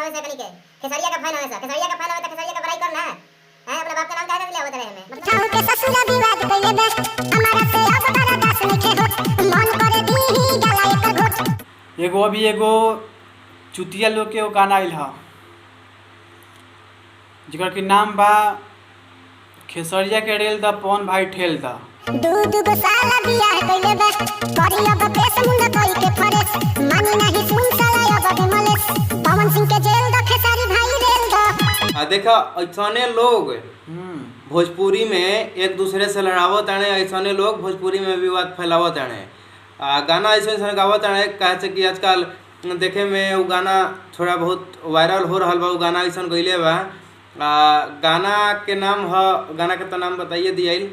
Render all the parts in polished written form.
हमें से कनी के खेसरिया का फैन हमें से खेसरिया का फैन हमें तो खेसरिया का बड़ाई करना है अपने बाप का नाम काहे ले आवत रहे हमें मतलब के ससुर विवाद कइले बे हमारा से अब बड़ा दास लिखे हो मन करे दी ही गला एक घोट एगो अभी एगो चुतिया लोग के गाना आइल ह जेकर के नाम बा खेसरिया के रेल द पवन भाई ठेल द दूध गो साला बियाह कइले बे करी अब पेश मुंड कई के फरेस मानी नहीं सुन साला अब मलेस पवन सिंह के जेल द खेसारी भाई रेल द देखा ऐसने लोग भोजपुरी में एक दूसरे से लड़ावत आने, ऐसने लोग भोजपुरी में विवाद फैलावत आने। गाना ऐसे गावत आने कहे से कि आजकल देखे में वो गाना थोड़ा बहुत वायरल हो रहा बा। वो गाना ऐसा गईले बा गाना के नाम ह गाना के तो नाम बताइए दियाइल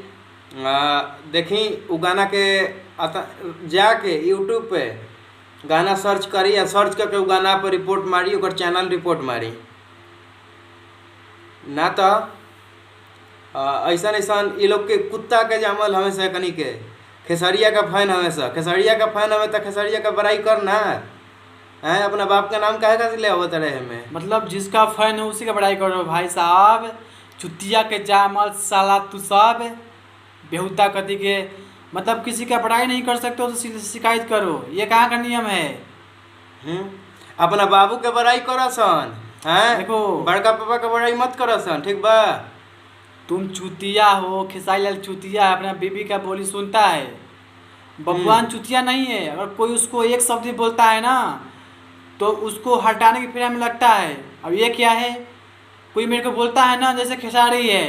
देखी वो गाना के जाके यूट्यूब पे गाना सर्च करी या सर्च करके वो गाना पर रिपोर्ट मारी और चैनल रिपोर्ट मारी ना तो ऐसा ऐसा ये लोग के कुत्ता के जामल हमेशा कनी के खेसरिया का फैन हमेशा खेसरिया का फैन हमें तो खेसरिया का बड़ाई करना है अपना बाप का नाम काहे का ले आवत रहे हमें मतलब जिसका फैन है उसी का बड़ाई करो भाई साहब। चुतिया के जामल साला तू सब बेहुता कति के मतलब किसी का बड़ाई नहीं कर सकते हो तो शिकायत करो, ये कहाँ का नियम है। अपना बाबू के बड़ाई करो सन हैं देखो बड़का पापा के बड़ाई मत करो सन ठीक बा। तुम चुतिया हो खेसारी लाल चुतिया अपना बीबी का बोली सुनता है, भगवान चुतिया नहीं है। अगर कोई उसको एक शब्द बोलता है ना तो उसको हटाने की फिर में लगता है। अब ये क्या है, कोई मेरे को बोलता है ना जैसे खेसारी है,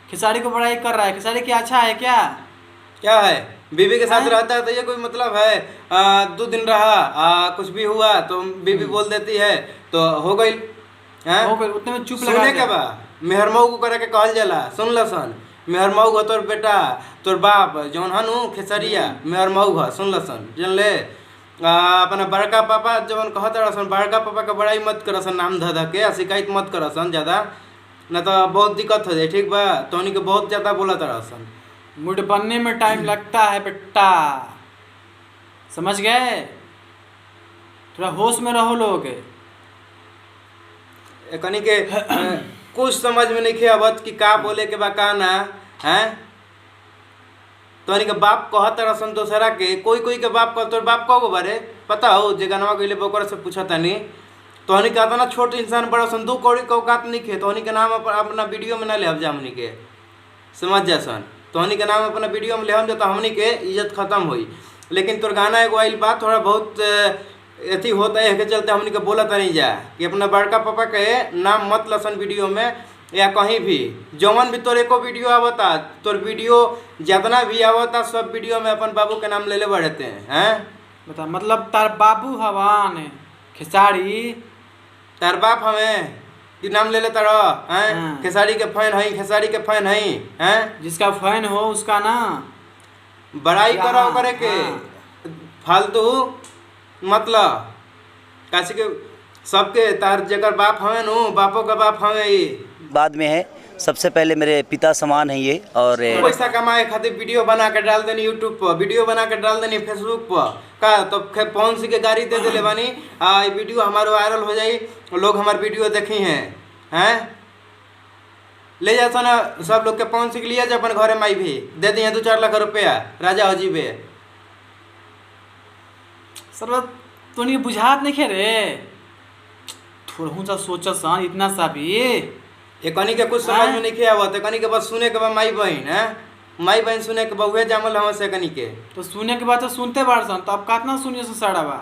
खेसारी को बड़ाई कर रहा है, खेसारी क्या अच्छा है क्या है बीबी के साथ रहता है तो ये कोई मतलब है 2 दिन रहा कुछ भी हुआ तो बीबी बोल देती है तो हो गई उतने में चुप लगा सुने के बा मेहरमऊ को करे के कहल जाला। सुन लसन मेहरमऊ हो तोर बेटा तोर बाप जौन हनु खेसरिया मेहरमऊ हो सुन लसन जन ले अपना बड़का पापा जवन कहत रहसन बड़का पापा के बड़ाई मत करसन नाम ध के शिकायत मत करसन ज़्यादा न तो बहुत दिक्कत हो जाए ठीक बा। तोहनी के बहुत ज़्यादा बोलत रहसन मुड बनने में टाइम लगता है बेटा, समझ गए। थोड़ा होश में रहो लोग। कनी के कुछ समझ में नहीं आवत कि का बोले के बा का ना है। तोहनी के बाप कहत रहसन दोसरा के कोई के बाप कह तोर बाप कहो बारे पता हो जे गनवा गइले बोकर से पूछा तनी तोहनी के इतना छोट इंसान बड़ा सन 2 कौड़ी के औकात नहीं खे तोहनी के नाम अपना वीडियो में ना ले अब हमनी के समझ जा सन तोहनी के नाम अपना वीडियो में ले हम तो हमनी के इज्जत खत्म हुई। लेकिन तोर गाना एगो आइल बा थोड़ा बहुत अथी होता है के चलते हमनी के बोलत नहीं जा कि अपना बड़का पापा के नाम मत लसन वीडियो में या कहीं भी जौन भी तोर एको वीडियो आवता तोर वीडियो जितना भी आवता सब वीडियो में अपन बाबू के नाम ले बढ़ते हैं बता मतलब तार बाबू हवान खेसारी तार बाप हमें कि नाम ले लेता रह हैं खेसारी के फैन हई खेसारी के फैन हई हैं जिसका फैन हो उसका ना बड़ाई करो करे के फालतू मतलब काशी के सबके तार जगह बाप हमें नु बापों का बाप हमें बाद में है। सबसे पहले मेरे पिता समान हैं ये और पैसा कमाए खातिर वीडियो बना के डाल देनी यूट्यूब पर वीडियो बना के डाल देनी फेसबुक पर का तो पवन सिंह के गाड़ी दे दिले बानी वीडियो हमारे वायरल हो जाई लोग हमारे वीडियो देखी हैं ले जा ना सब लोग के पवन सिंह लिया जा अपन घरे माई भी दे दिए 2-4 लाख रुपया राजा हो जीबे सर तो नहीं बुझात नहीं खे रे थोड़ा सा सोचा सन इतना सा भी ये कनी के कुछ समझ में नहीं आवत कनी के बस सुने के बा माई बहन है माई बहन सुने के बहुए जामल हम से कनी के तो सुने के बाद तो सुनते बार सन तो अब कितना सुनिए से साड़ा बा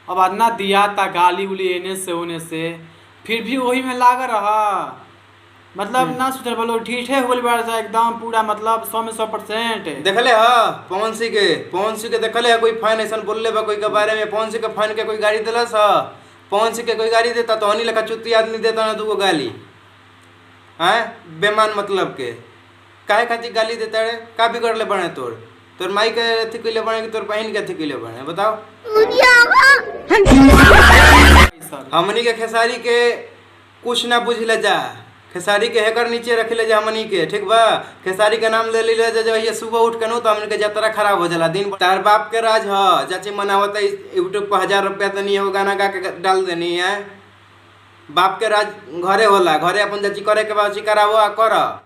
अब आदना दिया था गाली उली एने से होने से फिर भी वही में लाग रहा मतलब ना सुधर बोलो ठीक है होल बार सा एकदम पूरा मतलब 100 में 100% देखले ह पवन सिंह के देखले है कोई फैन ऐसा बोलले बा कोई के बारे में पवन सिंह के फैन के कोई गाड़ी दिलस ह पवन सिंह के कोई गाड़ी देता तो हनी लखा चुत्ती आदमी देता ना 2 गाली हैं बेमान मतलब के काहे खातिर गाली देता रे का बिगड़ ले बने तोर माई के अथी कइले बने कि तोर बहन के अथी कइले बने बताओ। हमनी के खेसारी के कुछ ना बुझले जा खेसारी के हेकर नीचे रख ले जा हमनी के ठीक बा खेसारी के नाम ले ले जा ये सुबह उठ के नो तो हमनी के यात्रा खराब हो जाला दिन तार बाप के राज ह चाची मनावत यूट्यूब पर 1000 रुपया देनी है वो गाना गा के डाल देनी है बाप के राज घरे होला, घरे अपन जची करे के बा करावो आ कर।